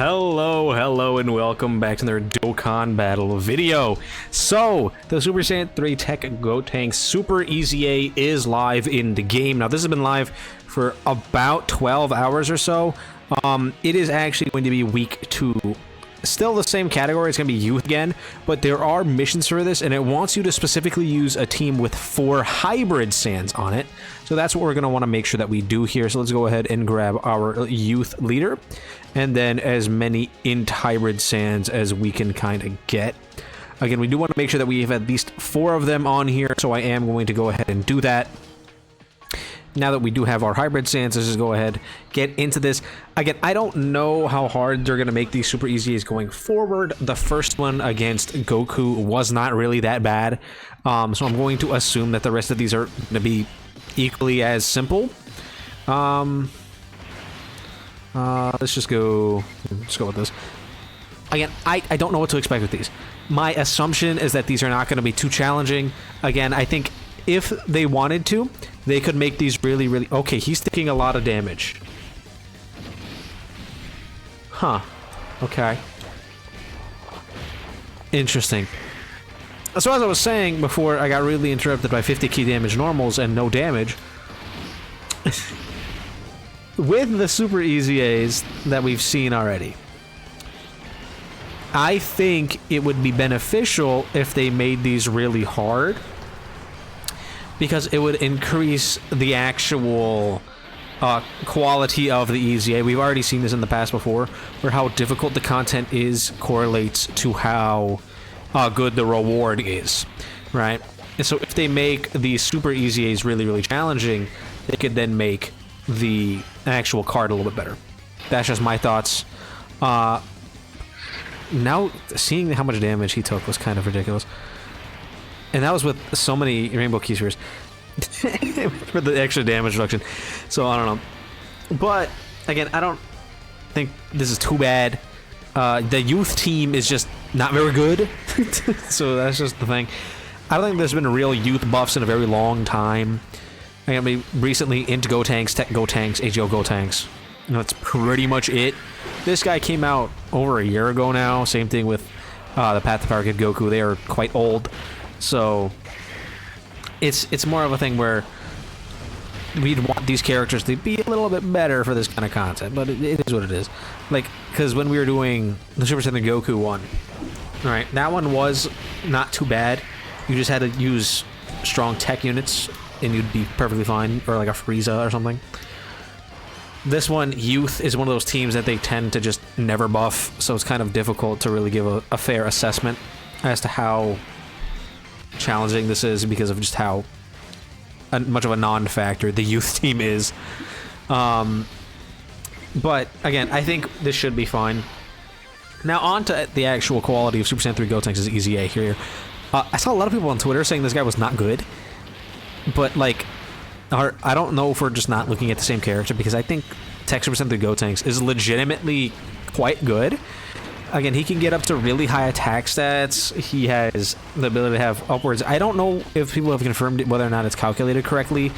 Hello, and welcome back to another Dokkan battle video. So, the Super Saiyan 3 TEQ GOTENKS Super EZA is live in the game. Now, this has been live for about 12 hours or so. It is actually going to be week 2. Still the same category, it's going to be youth again, but there are missions for this, and it wants you to specifically use a team with 4 hybrid Saiyans on it. So that's what we're going to want to make sure that we do here. So let's go ahead and grab our youth leader, and then as many int hybrid Saiyans as we can kind of get. Again, we do want to make sure that we have at least 4 of them on here, so I am going to go ahead and do that. Now that we do have our hybrid Saiyans, let's just go ahead, get into this. Again, I don't know how hard they're going to make these Super EZAs going forward. The first one against Goku was not really that bad. So I'm going to assume that the rest of these are going to be equally as simple. Let's go with this. Again, I don't know what to expect with these. My assumption is that these are not going to be too challenging. Again, I think if they wanted to, they could make these really... Okay, he's taking a lot of damage. Huh. Okay. Interesting. So as I was saying before, I got really interrupted by 50 key damage normals and no damage. With the Super EZAs that we've seen already, I think it would be beneficial if they made these really hard, because it would increase the actual quality of the EZA. We've already seen this in the past before, where how difficult the content is correlates to how good the reward is, right? And so if they make the Super EZAs really challenging, they could then make the actual card a little bit better. That's just my thoughts. Now, seeing how much damage he took was kind of ridiculous. And that was with so many Rainbow Key Spheres for the extra damage reduction. So, I don't know. But, again, I don't think this is too bad. The youth team is just not very good. So, that's just the thing. I don't think there's been real youth buffs in a very long time. I mean, recently, int GOTENKS, TEQ GOTENKS, AGO GOTENKS. You know, that's pretty much it. This guy came out over a year ago now. Same thing with the Path to Power Kid Goku. They are quite old. So it's more of a thing where we'd want these characters to be a little bit better for this kind of content, but it is what it is. Like, because when we were doing the Super Saiyan Goku one, all right, that one was not too bad. You just had to use strong tech units and you'd be perfectly fine, or like a Frieza or something. This one, youth, is one of those teams that they tend to just never buff, so it's kind of difficult to really give a fair assessment as to how challenging this is, because of just how much of a non-factor the youth team is. But again, I think this should be fine. Now on to the actual quality of Super Saiyan 3 GOTENKS' EZA here. I saw a lot of people on Twitter saying this guy was not good, but like, I don't know if we're just not looking at the same character, because I think TEQ Super Saiyan 3 GOTENKS is legitimately quite good. Again, he can get up to really high attack stats. He has the ability to have upwards. I don't know if people have confirmed whether or not it's calculated correctly,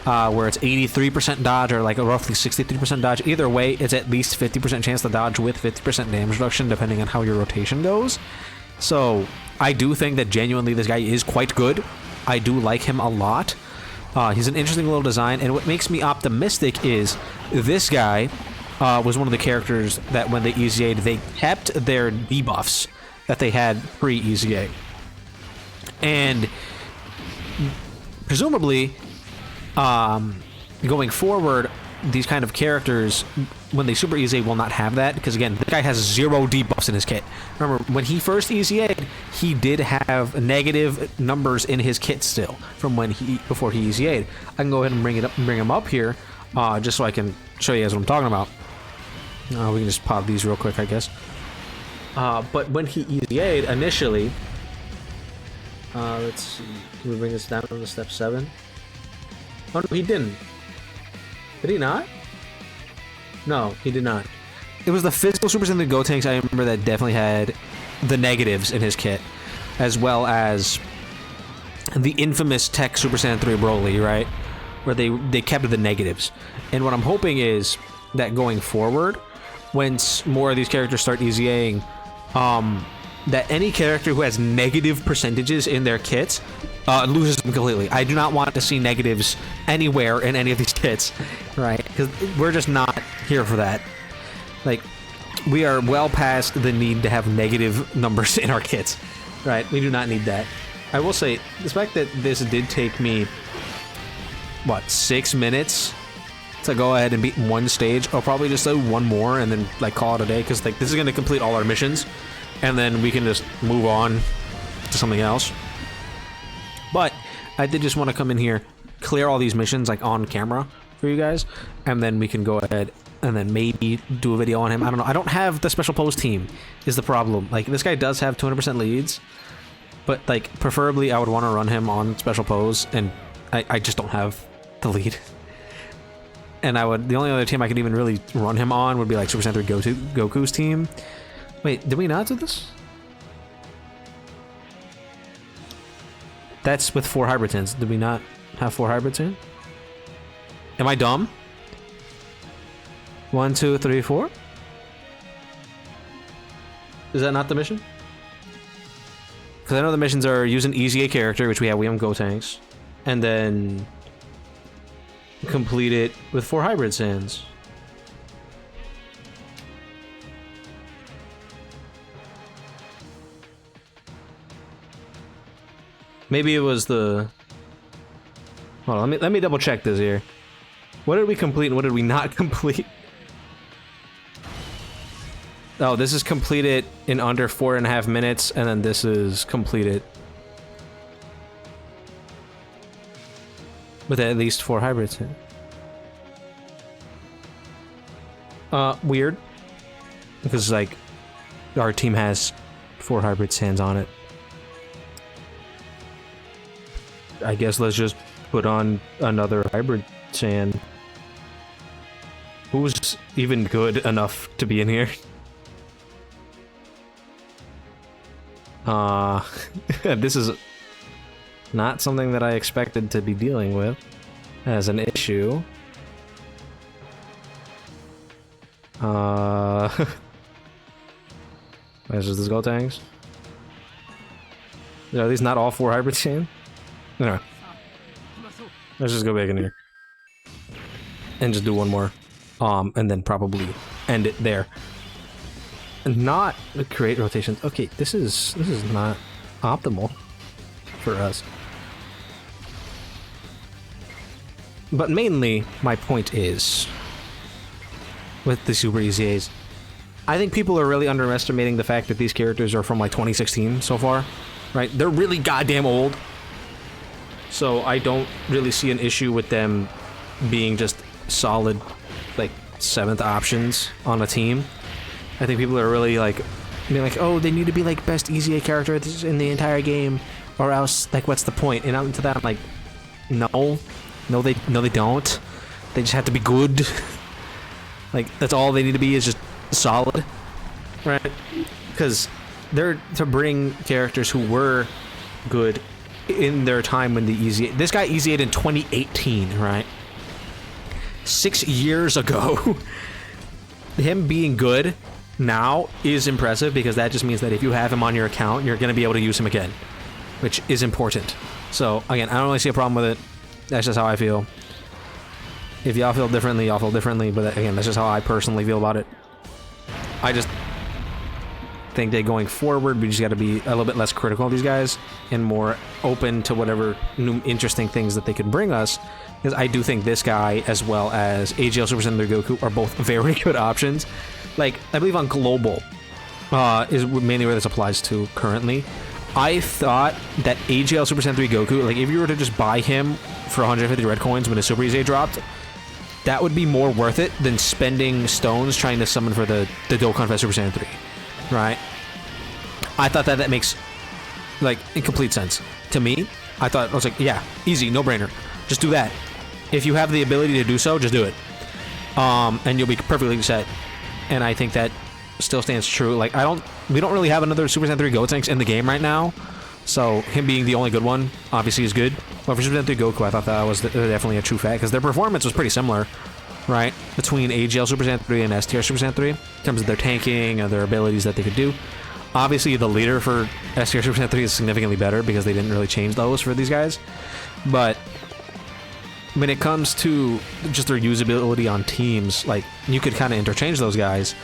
where it's 83% dodge or like a roughly 63% dodge. Either way, it's at least 50% chance to dodge with 50% damage reduction, depending on how your rotation goes. So I do think that genuinely this guy is quite good. I do like him a lot. He's an interesting little design, and what makes me optimistic is this guy was one of the characters that when they EZA'd, they kept their debuffs that they had pre-EZA. And presumably, going forward, these kind of characters, when they Super EZA, will not have that, because again, the guy has 0 debuffs in his kit. Remember, when he first EZA'd, he did have negative numbers in his kit still from when before he EZA'd. I can go ahead and bring him up here, just so I can show you guys what I'm talking about. We can just pop these real quick, I guess. But when he EZA'd initially, let's see, can we bring this down to step 7? Oh no, he didn't. Did he not? No, he did not. It was the physical Super Saiyan GOTENKS, I remember, that definitely had the negatives in his kit, as well as the infamous TEQ Super Saiyan 3 Broly, right? Where they kept the negatives. And what I'm hoping is that going forward, once more of these characters start EZAing, that any character who has negative percentages in their kits loses them completely. I do not want to see negatives anywhere in any of these kits, right? Because we're just not here for that. Like, we are well past the need to have negative numbers in our kits, right? We do not need that. I will say, the fact that this did take me, what, 6 minutes to go ahead and beat one stage. I'll probably just do one more and then like call it a day, because like this is going to complete all our missions, and then we can just move on to something else. But I did just want to come in here, clear all these missions like on camera for you guys, and then we can go ahead and then maybe do a video on him. I don't know. I don't have the special pose team is the problem. Like, this guy does have 200% leads, but like preferably I would want to run him on special pose, and I just don't have the lead. And I would, the only other team I could even really run him on would be like Super Saiyan 3 Goku's team. Wait, did we not do this? That's with 4 hybrid tins. Did we not have 4 hybrid tins? Am I dumb? 1, 2, 3, 4? Is that not the mission? Because I know the missions are use an EZA character, which we have GOTENKS, and then complete it with 4 hybrid sands. Maybe it was the... Hold on, let me double check this here. What did we complete and what did we not complete? Oh, this is completed in under 4.5 minutes, and then this is completed with at least 4 hybrids in. Weird. Because, like, our team has 4 hybrid sands on it. I guess let's just put on another hybrid sand. Who's even good enough to be in here? This is not something that I expected to be dealing with as an issue. Is this GOTENKS? Are these not all 4 hybrid sand? Anyway, let's just go back in here and just do one more, and then probably end it there. Not create rotations. Okay, this is not optimal for us. But mainly, my point is, with the Super EZAs, I think people are really underestimating the fact that these characters are from like 2016 so far, right? They're really goddamn old. So I don't really see an issue with them being just solid, like, 7th options on a team. I think people are really, like, being like, oh, they need to be, like, best EZA character in the entire game, or else, like, what's the point? And out into that, I'm like, no, they don't. They just have to be good. Like, that's all they need to be, is just solid, right? Because they're to bring characters who were good in their time when the EZA... This guy EZA'd in 2018, right? 6 years ago. Him being good now is impressive, because that just means that if you have him on your account, you're going to be able to use him again, which is important. So, again, I don't really see a problem with it. That's just how I feel. If y'all feel differently, y'all feel differently, but again, that's just how I personally feel about it. I just think that going forward, we just got to be a little bit less critical of these guys and more open to whatever new interesting things that they can bring us, because I do think this guy as well as AGL Super Saiyan 3 Goku are both very good options. Like, I believe on global is mainly where this applies to currently. I thought that AGL Super Saiyan 3 Goku, like, if you were to just buy him for 150 red coins when his Super EZA dropped, that would be more worth it than spending stones trying to summon for the Dokkan Fest Super Saiyan 3. Right? I thought that makes, like, in complete sense. To me, I was like, yeah, easy, no-brainer. Just do that. If you have the ability to do so, just do it. And you'll be perfectly set. And I think that still stands true. Like, we don't really have another Super Saiyan 3 GOTENKS in the game right now. So, him being the only good one, obviously, is good. But for Super Saiyan 3 Goku, I thought that was definitely a true fact, because their performance was pretty similar. right, between AGL Super Saiyan 3 and S tier Super Saiyan 3 in terms of their tanking and their abilities that they could do. Obviously, the leader for S tier Super Saiyan 3 is significantly better because they didn't really change those for these guys. But when it comes to just their usability on teams, like, you could kind of interchange those guys.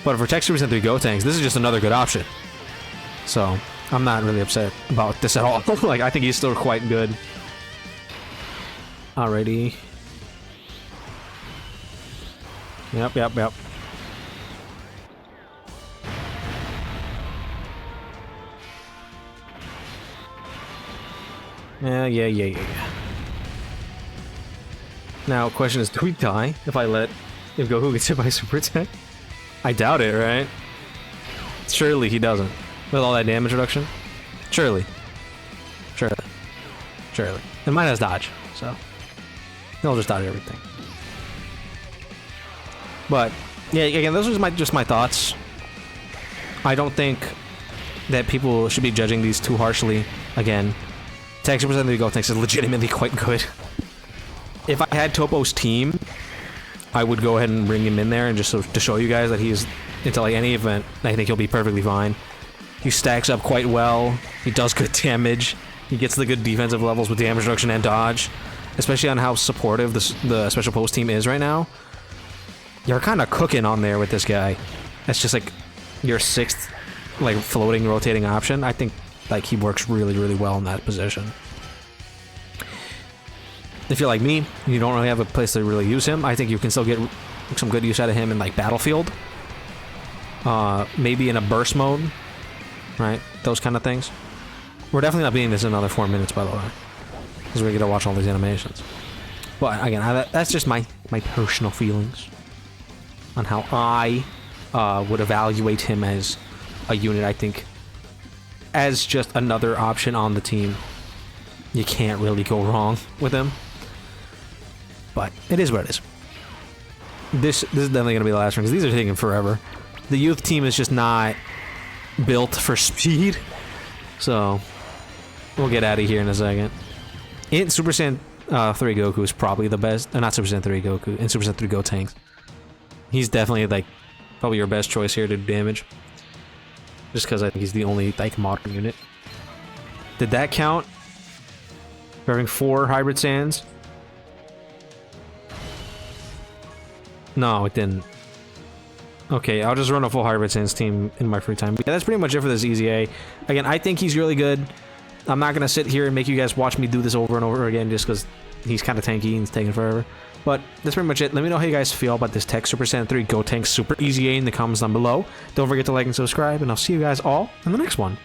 But for TEQ Super Saiyan 3 GOTENKS, this is just another good option. So, I'm not really upset about this at all. Like, I think he's still quite good. Alrighty. Yep. Yeah. Now, question is, do we die if Goku gets hit by Super Attack? I doubt it, right? Surely he doesn't. With all that damage reduction? Surely. And mine has dodge, so he'll just dodge everything. But yeah, again, those are just my thoughts. I don't think that people should be judging these too harshly. Again, TEQ Super Saiyan 3 GOTENKS is legitimately quite good. If I had Topo's team, I would go ahead and bring him in there and just to show you guys that he's into like any event. I think he'll be perfectly fine. He stacks up quite well. He does good damage. He gets the good defensive levels with damage reduction and dodge, especially on how supportive the special post team is right now. You're kind of cooking on there with this guy. That's just like your sixth, like, floating, rotating option. I think like he works really well in that position. If you're like me, and you don't really have a place to really use him, I think you can still get some good use out of him in like Battlefield. Maybe in a burst mode, right? Those kind of things. We're definitely not beating this in another 4 minutes, by the way, because we get to watch all these animations. But again, that's just my personal feelings on how I would evaluate him as a unit. I think as just another option on the team, you can't really go wrong with him. But it is what it is. This is definitely going to be the last one, because these are taking forever. The youth team is just not built for speed. So, we'll get out of here in a second. In Super Saiyan 3 Goku is probably the best. Not Super Saiyan 3 Goku. In Super Saiyan 3 GOTENKS. He's definitely, like, probably your best choice here to do damage. Just because I think he's the only, like, modern unit. Did that count? For having 4 hybrid Saiyans? No, it didn't. Okay, I'll just run a full hybrid Saiyans team in my free time. But yeah, that's pretty much it for this EZA. Again, I think he's really good. I'm not going to sit here and make you guys watch me do this over and over again just because he's kind of tanky and it's taking forever. But that's pretty much it. Let me know how you guys feel about this TEQ Super Saiyan 3 GOTENKS Super EZA in the comments down below. Don't forget to like and subscribe, and I'll see you guys all in the next one.